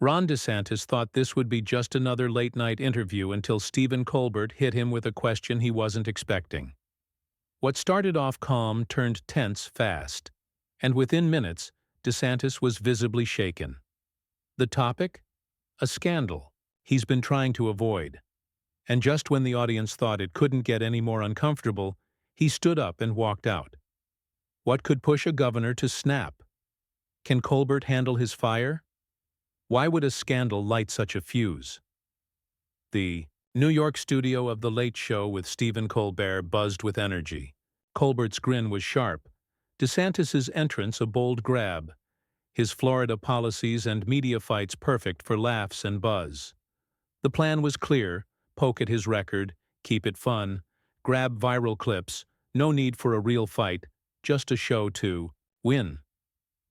RonDesantis thought this would be just another late-night interview until Stephen Colbert hit him with a question he wasn't expecting. What started off calm turned tense fast, and within minutes, DeSantis was visibly shaken. The topic? A scandal he's been trying to avoid. And just when the audience thought it couldn't get any more uncomfortable, he stood up and walked out. What could push a governor to snap? Can Colbert handle his fire? Why would a scandal light such a fuse? The New York studio of The Late Show with Stephen Colbert buzzed with energy. Colbert's grin was sharp, DeSantis's entrance a bold grab, his Florida policies and media fights perfect for laughs and buzz. The plan was clear: poke at his record, keep it fun, grab viral clips, no need for a real fight, just a show to win.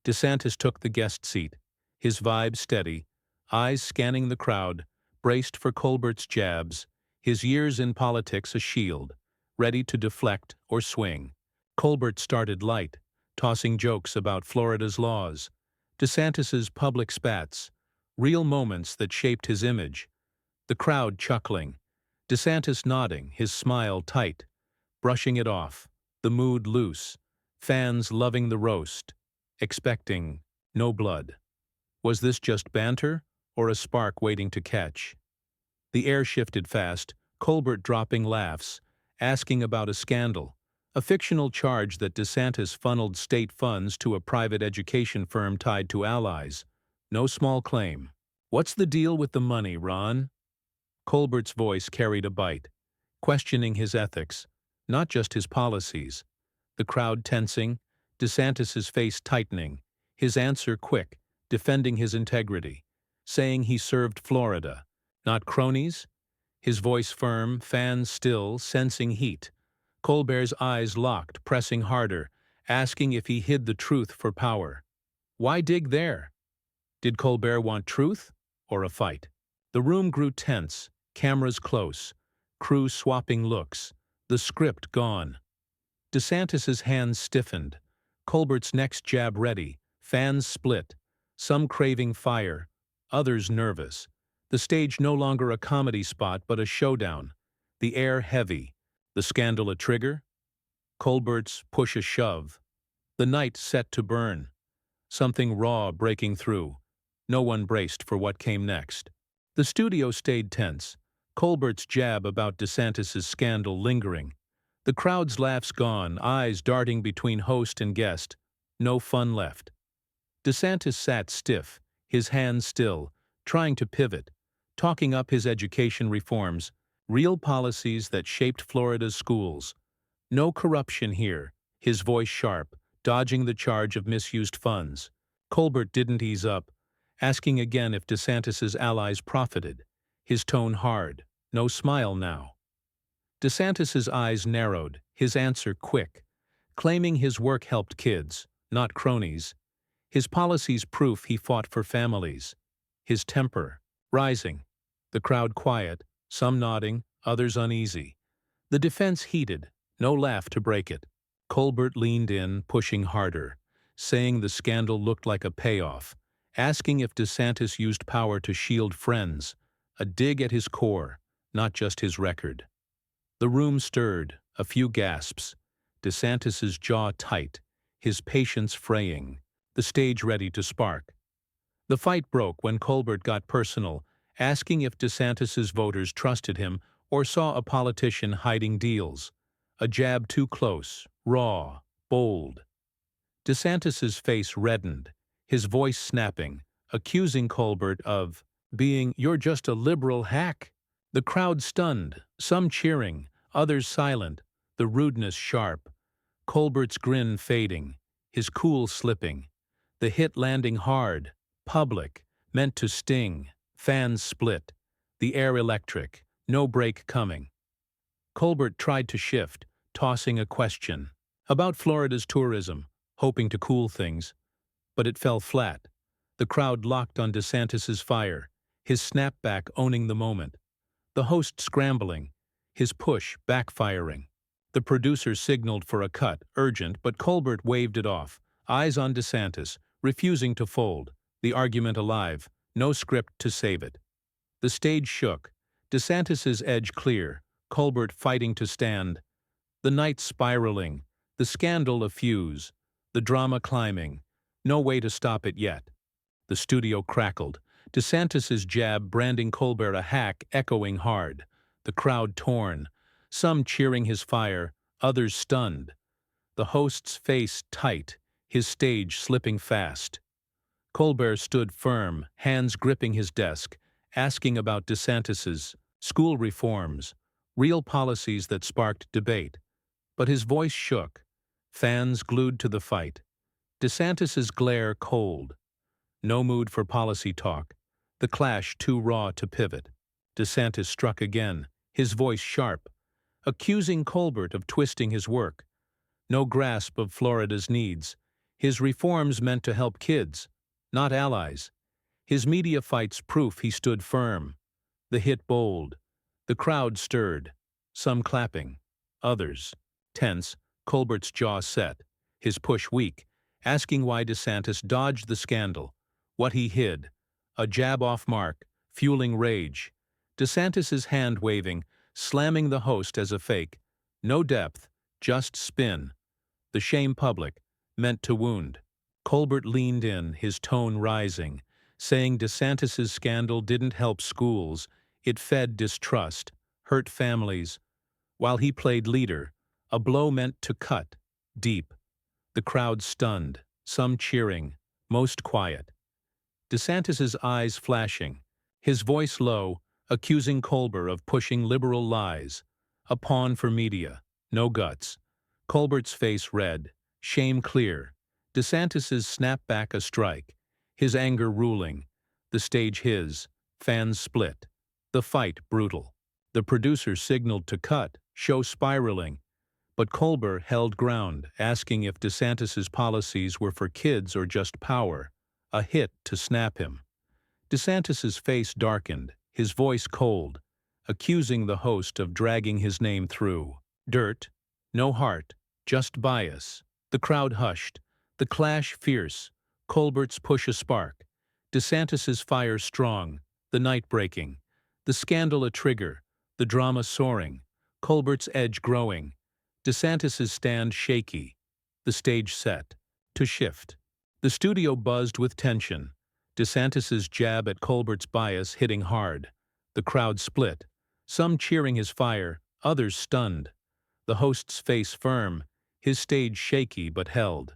DeSantis took the guest seat, his vibe steady, eyes scanning the crowd, braced for Colbert's jabs, his years in politics a shield, ready to deflect or swing. Colbert started light, tossing jokes about Florida's laws, DeSantis's public spats, real moments that shaped his image. The crowd chuckling, DeSantis nodding, his smile tight, brushing it off, the mood loose, fans loving the roast, expecting no blood. Was this just banter, or a spark waiting to catch? The air shifted fast, Colbert dropping laughs, asking about a scandal, a fictional charge that DeSantis funneled state funds to a private education firm tied to allies. No small claim. What's the deal with the money, Ron? Colbert's voice carried a bite, questioning his ethics, not just his policies. The crowd tensing, DeSantis's face tightening, his answer quick, defending his integrity, saying he served Florida, not cronies. His voice firm, fans still, sensing heat. Colbert's eyes locked, pressing harder, asking if he hid the truth for power. Why dig there? Did Colbert want truth or a fight? The room grew tense, cameras close, crew swapping looks, the script gone. DeSantis's hands stiffened, Colbert's next jab ready, fans split, some craving fire, others nervous. The stage no longer a comedy spot but a showdown, the air heavy. The scandal a trigger? Colbert's push a shove. The night set to burn. Something raw breaking through. No one braced for what came next. The studio stayed tense, Colbert's jab about DeSantis's scandal lingering. The crowd's laughs gone, eyes darting between host and guest. No fun left. DeSantis sat stiff, his hands still, trying to pivot, talking up his education reforms, real policies that shaped Florida's schools. No corruption here, his voice sharp, dodging the charge of misused funds. Colbert didn't ease up, asking again if DeSantis's allies profited, his tone hard, no smile now. DeSantis's eyes narrowed, his answer quick, claiming his work helped kids, not cronies. His policies proof he fought for families. His temper rising, the crowd quiet, some nodding, others uneasy. The defense heated, no laugh to break it. Colbert leaned in, pushing harder, saying the scandal looked like a payoff, asking if DeSantis used power to shield friends, a dig at his core, not just his record. The room stirred, a few gasps, DeSantis's jaw tight, his patience fraying, the stage ready to spark. The fight broke when Colbert got personal, asking if DeSantis's voters trusted him or saw a politician hiding deals. A jab too close, raw, bold. DeSantis's face reddened, his voice snapping, accusing Colbert of being, "You're just a liberal hack." The crowd stunned, some cheering, others silent, the rudeness sharp. Colbert's grin fading, his cool slipping. The hit landing hard, public, meant to sting. Fans split, the air electric, no break coming. Colbert tried to shift, tossing a question about Florida's tourism, hoping to cool things. But it fell flat. The crowd locked on DeSantis's fire, his snapback owning the moment. The host scrambling, his push backfiring. The producer signaled for a cut, urgent, but Colbert waved it off, eyes on DeSantis, refusing to fold, the argument alive, No script to save it. The stage shook, DeSantis's edge clear, Colbert fighting to stand, the night spiraling, the scandal a fuse, the drama climbing, no way to stop it yet. The studio crackled, DeSantis's jab branding Colbert a hack echoing hard, the crowd torn, some cheering his fire, others stunned. The host's face tight, his stage slipping fast. Colbert stood firm, hands gripping his desk, asking about DeSantis's school reforms, real policies that sparked debate. But his voice shook, fans glued to the fight. DeSantis's glare cold. No mood for policy talk, the clash too raw to pivot. DeSantis struck again, his voice sharp, accusing Colbert of twisting his work. No grasp of Florida's needs. His reforms meant to help kids, not allies. His media fight's proof he stood firm. The hit bold. The crowd stirred, some clapping, others tense, Colbert's jaw set, his push weak, asking why DeSantis dodged the scandal, what he hid, a jab off mark, fueling rage. DeSantis's hand waving, slamming the host as a fake. No depth, just spin. The shame public, meant to wound. Colbert leaned in, his tone rising, saying DeSantis's scandal didn't help schools, it fed distrust, hurt families. While he played leader, a blow meant to cut, deep. The crowd stunned, some cheering, most quiet. DeSantis's eyes flashing, his voice low, accusing Colbert of pushing liberal lies. A pawn for media, no guts. Colbert's face red, shame clear. DeSantis's snap back a strike, his anger ruling. The stage his, fans split. The fight brutal. The producer signaled to cut, show spiraling. But Colbert held ground, asking if DeSantis's policies were for kids or just power, a hit to snap him. DeSantis's face darkened, his voice cold, accusing the host of dragging his name through. Dirt, no heart, just bias. The crowd hushed, the clash fierce, Colbert's push a spark, DeSantis's fire strong, the night breaking, the scandal a trigger, the drama soaring, Colbert's edge growing, DeSantis's stand shaky, the stage set, to shift. The studio buzzed with tension, DeSantis's jab at Colbert's bias hitting hard. The crowd split, some cheering his fire, others stunned. The host's face firm, his stage shaky but held.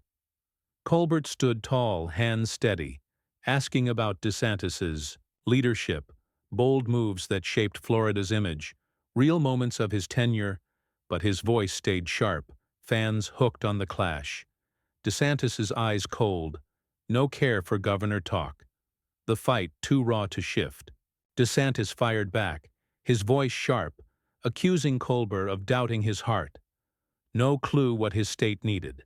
Colbert stood tall, hands steady, asking about DeSantis's leadership, bold moves that shaped Florida's image, real moments of his tenure, but his voice stayed sharp, fans hooked on the clash. DeSantis's eyes cold, no care for governor talk. The fight too raw to shift. DeSantis fired back, his voice sharp, accusing Colbert of doubting his heart. No clue what his state needed.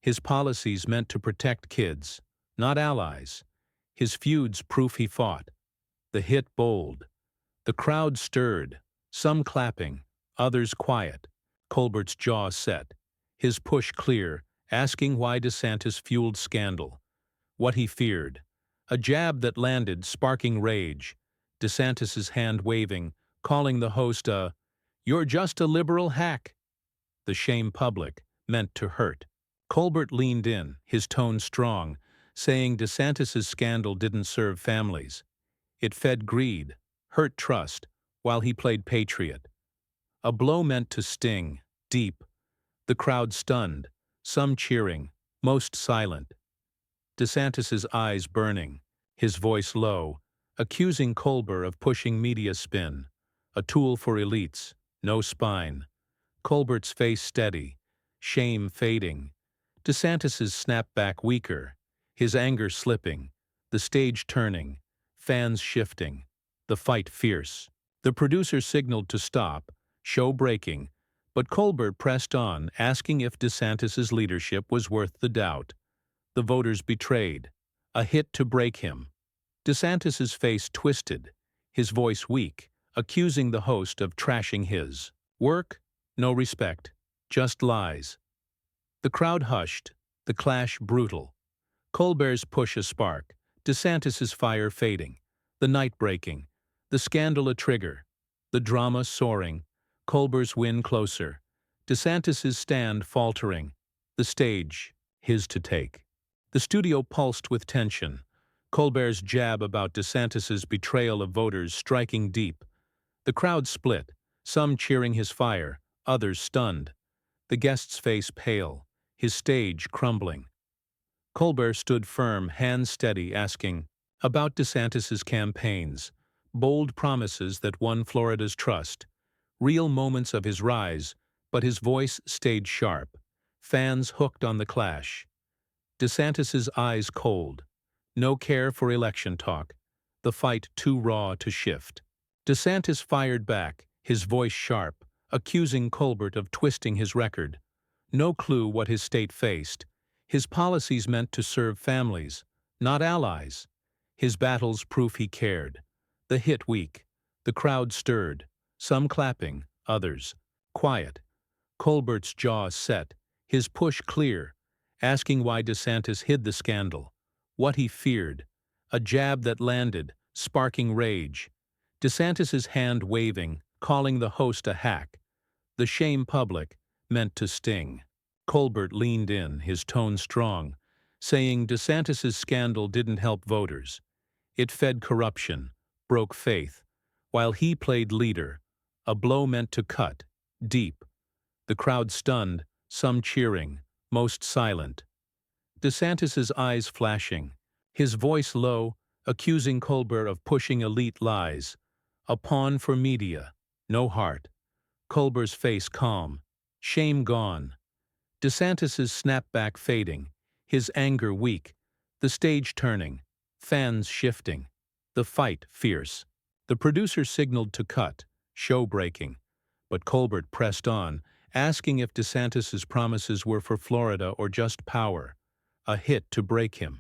His policies meant to protect kids, not allies. His feuds proof he fought. The hit bold. The crowd stirred, some clapping, others quiet. Colbert's jaw set, his push clear, asking why DeSantis fueled scandal. What he feared. A jab that landed, sparking rage. DeSantis's hand waving, calling the host a, "You're just a liberal hack." The shame public, meant to hurt. Colbert leaned in, his tone strong, saying DeSantis's scandal didn't serve families. It fed greed, hurt trust, while he played patriot. A blow meant to sting, deep. The crowd stunned, some cheering, most silent. DeSantis's eyes burning, his voice low, accusing Colbert of pushing media spin. A tool for elites, no spine. Colbert's face steady, shame fading. DeSantis's snapback weaker, his anger slipping, the stage turning, fans shifting, the fight fierce. The producer signaled to stop, show breaking, but Colbert pressed on, asking if DeSantis's leadership was worth the doubt. The voters betrayed, a hit to break him. DeSantis's face twisted, his voice weak, accusing the host of trashing his work. No respect, just lies. The crowd hushed, the clash brutal. Colbert's push a spark, DeSantis's fire fading. The night breaking, the scandal a trigger, the drama soaring, Colbert's win closer, DeSantis's stand faltering, the stage his to take. The studio pulsed with tension, Colbert's jab about DeSantis's betrayal of voters striking deep. The crowd split, some cheering his fire, others stunned. The guest's face pale, his stage crumbling. Colbert stood firm, hands steady, asking about DeSantis's campaigns, bold promises that won Florida's trust, real moments of his rise, but his voice stayed sharp. Fans hooked on the clash. DeSantis's eyes cold. No care for election talk. The fight too raw to shift. DeSantis fired back, his voice sharp, accusing Colbert of twisting his record. No clue what his state faced. His policies meant to serve families, not allies. His battles proof he cared. The hit weak. The crowd stirred, some clapping, others quiet. Colbert's jaw set, his push clear, asking why DeSantis hid the scandal, what he feared. A jab that landed, sparking rage. DeSantis's hand waving, calling the host a hack. The shame public, meant to sting. Colbert leaned in, his tone strong, saying DeSantis's scandal didn't help voters. It fed corruption, broke faith, while he played leader, a blow meant to cut, deep. The crowd stunned, some cheering, most silent. DeSantis's eyes flashing, his voice low, accusing Colbert of pushing elite lies. A pawn for media, no heart. Colbert's face calm, shame gone. DeSantis's snapback fading, his anger weak, the stage turning, fans shifting, the fight fierce. The producer signaled to cut, show breaking, but Colbert pressed on, asking if DeSantis's promises were for Florida or just power. A hit to break him.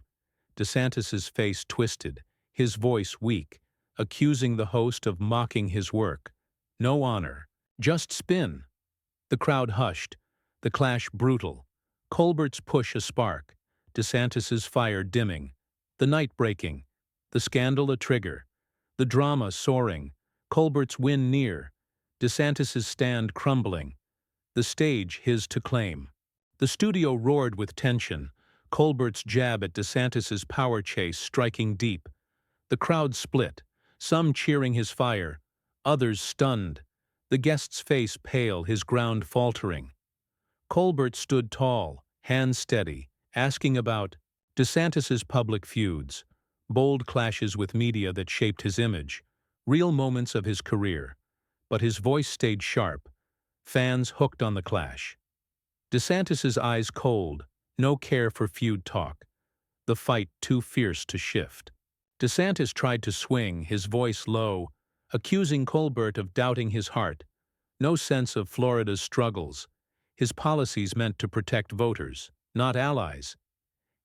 DeSantis's face twisted, his voice weak, accusing the host of mocking his work. No honor, just spin. The crowd hushed, the clash brutal. Colbert's push a spark, DeSantis's fire dimming. The night breaking, the scandal a trigger. The drama soaring, Colbert's win near. DeSantis's stand crumbling. The stage his to claim. The studio roared with tension, Colbert's jab at DeSantis's power chase striking deep. The crowd split, some cheering his fire, others stunned. The guest's face pale, his ground faltering. Colbert stood tall, hands steady, asking about DeSantis's public feuds, bold clashes with media that shaped his image, real moments of his career. But his voice stayed sharp, fans hooked on the clash. DeSantis's eyes cold, no care for feud talk, the fight too fierce to shift. DeSantis tried to swing, his voice low, accusing Colbert of doubting his heart. No sense of Florida's struggles. His policies meant to protect voters, not allies.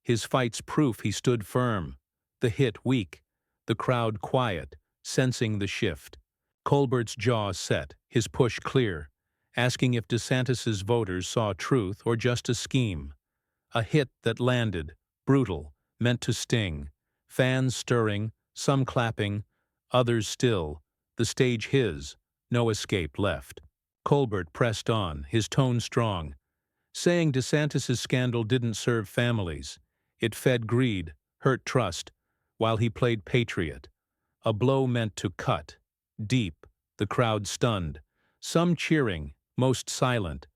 His fight's proof he stood firm. The hit weak, the crowd quiet, sensing the shift. Colbert's jaw set, his push clear, asking if DeSantis's voters saw truth or just a scheme. A hit that landed, brutal, meant to sting. Fans stirring, some clapping, others still. The stage his, no escape left. Colbert pressed on, his tone strong, saying DeSantis's scandal didn't serve families. It fed greed, hurt trust, while he played patriot. A blow meant to cut, deep, the crowd stunned, some cheering, most silent.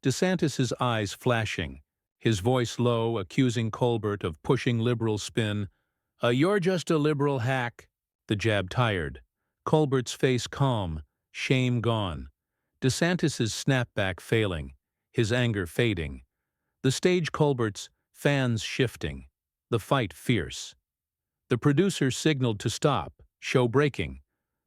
DeSantis's eyes flashing, his voice low, accusing Colbert of pushing liberal spin. You're just a liberal hack." The jab tired. Colbert's face calm, shame gone. DeSantis's snapback failing, his anger fading. The stage Colbert's, fans shifting. The fight fierce. The producer signaled to stop, show breaking.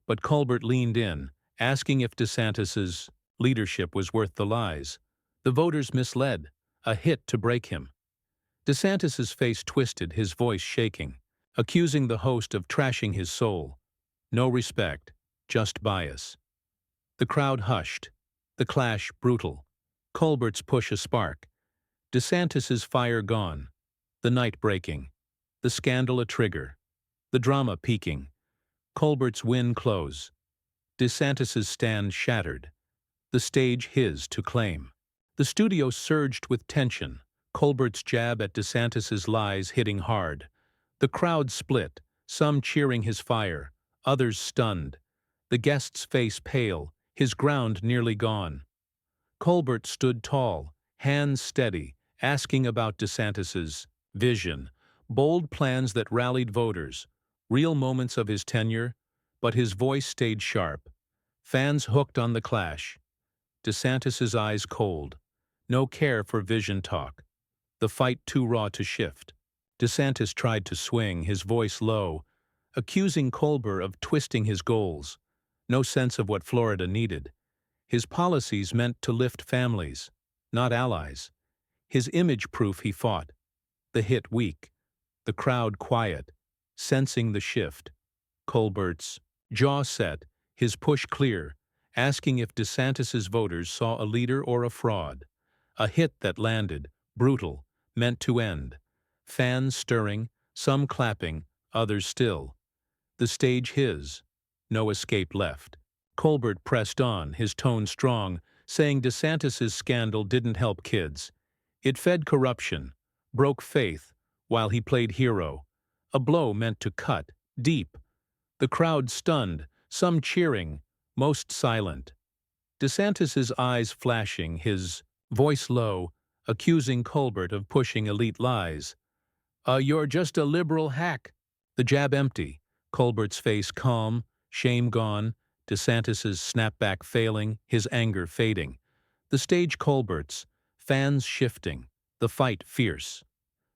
But Colbert leaned in, asking if DeSantis's leadership was worth the lies. The voters misled, a hit to break him. DeSantis's face twisted, his voice shaking, accusing the host of trashing his soul. No respect, just bias. The crowd hushed, the clash brutal. Colbert's push a spark. DeSantis's fire gone. The night breaking. The scandal a trigger. The drama peaking. Colbert's win close. DeSantis's stand shattered. The stage his to claim. The studio surged with tension, Colbert's jab at DeSantis's lies hitting hard. The crowd split, some cheering his fire, others stunned. The guest's face pale, his ground nearly gone. Colbert stood tall, hands steady, asking about DeSantis's vision, bold plans that rallied voters, real moments of his tenure, but his voice stayed sharp. Fans hooked on the clash. DeSantis's eyes cold. No care for vision talk. The fight too raw to shift. DeSantis tried to swing, his voice low, accusing Colbert of twisting his goals. No sense of what Florida needed. His policies meant to lift families, not allies. His image proof he fought. The hit weak. The crowd quiet, sensing the shift. Colbert's jaw set, his push clear, asking if DeSantis's voters saw a leader or a fraud. A hit that landed, brutal, meant to end. Fans stirring, some clapping, others still. The stage his. No escape left. Colbert pressed on, his tone strong, saying DeSantis's scandal didn't help kids. It fed corruption, broke faith, while he played hero. A blow meant to cut, deep. The crowd stunned, some cheering, most silent. DeSantis's eyes flashing, his voice low, accusing Colbert of pushing elite lies. You're just a liberal hack." The jab empty, Colbert's face calm, shame gone, DeSantis's snapback failing, his anger fading. The stage Colbert's, fans shifting, the fight fierce.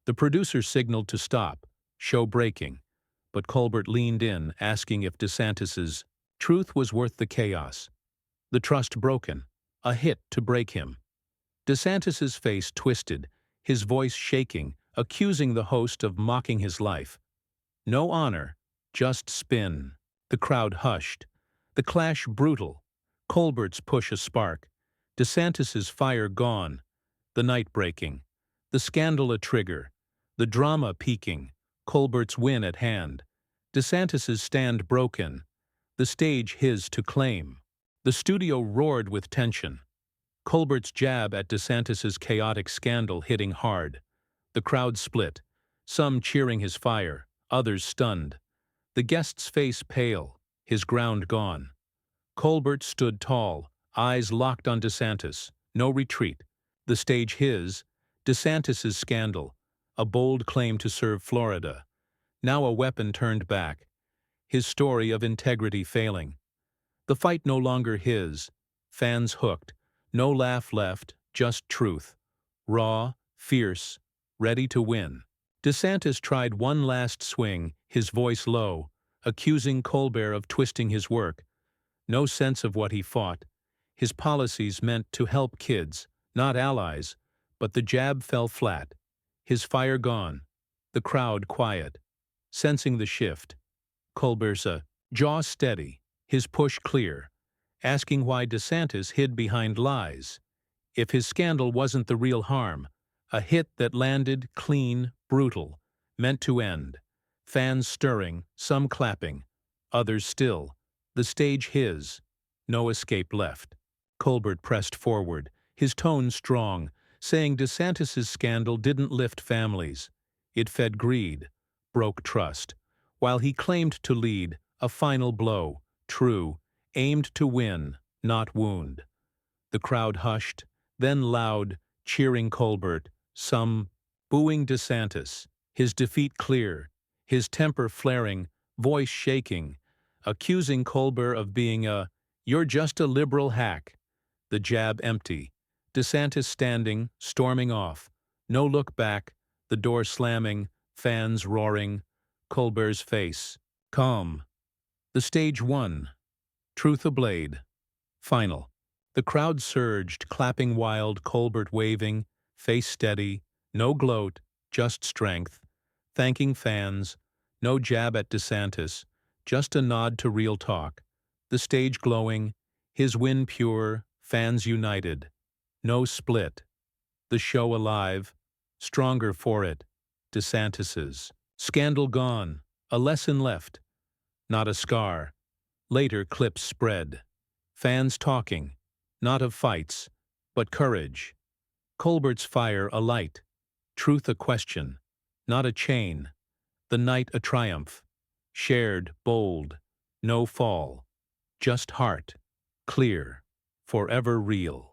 The producer signaled to stop, show breaking, but Colbert leaned in, asking if DeSantis's truth was worth the chaos. The trust broken, a hit to break him. DeSantis's face twisted, his voice shaking, accusing the host of mocking his life. No honor, just spin. The crowd hushed. The clash brutal. Colbert's push a spark. DeSantis's fire gone. The night breaking. The scandal a trigger. The drama peaking. Colbert's win at hand. DeSantis's stand broken. The stage his to claim. The studio roared with tension. Colbert's jab at DeSantis's chaotic scandal hitting hard. The crowd split, some cheering his fire, others stunned. The guest's face pale, his ground gone. Colbert stood tall, eyes locked on DeSantis, no retreat. The stage his, DeSantis's scandal, a bold claim to serve Florida. Now a weapon turned back, his story of integrity failing. The fight no longer his, fans hooked, no laugh left, just truth. Raw, fierce, ready to win. DeSantis tried one last swing, his voice low, accusing Colbert of twisting his work. No sense of what he fought. His policies meant to help kids, not allies, but the jab fell flat. His fire gone. The crowd quiet, sensing the shift. Colbert's jaw steady, his push clear, asking why DeSantis hid behind lies. If his scandal wasn't the real harm, a hit that landed clean, brutal, meant to end. Fans stirring, some clapping, others still. The stage his. No escape left. Colbert pressed forward, his tone strong, saying DeSantis's scandal didn't lift families. It fed greed, broke trust. While he claimed to lead, a final blow, true, aimed to win, not wound. The crowd hushed, then loud, cheering Colbert, some booing DeSantis, his defeat clear, his temper flaring, voice shaking, accusing Colbert of being "you're just a liberal hack." The jab empty, DeSantis standing, storming off, no look back, the door slamming, fans roaring, Colbert's face, calm. The stage won. Truth ablade. Final. The crowd surged, clapping wild, Colbert waving, face steady, no gloat, just strength, thanking fans, no jab at DeSantis, just a nod to real talk. The stage glowing, his win pure, fans united. No split. The show alive, stronger for it. DeSantis's scandal gone, a lesson left. not a scar. Later clips spread. Fans talking, not of fights, but courage. Colbert's fire a light. Truth a question, not a chain. The night a triumph. Shared, bold, no fall. Just heart. Clear. Forever real.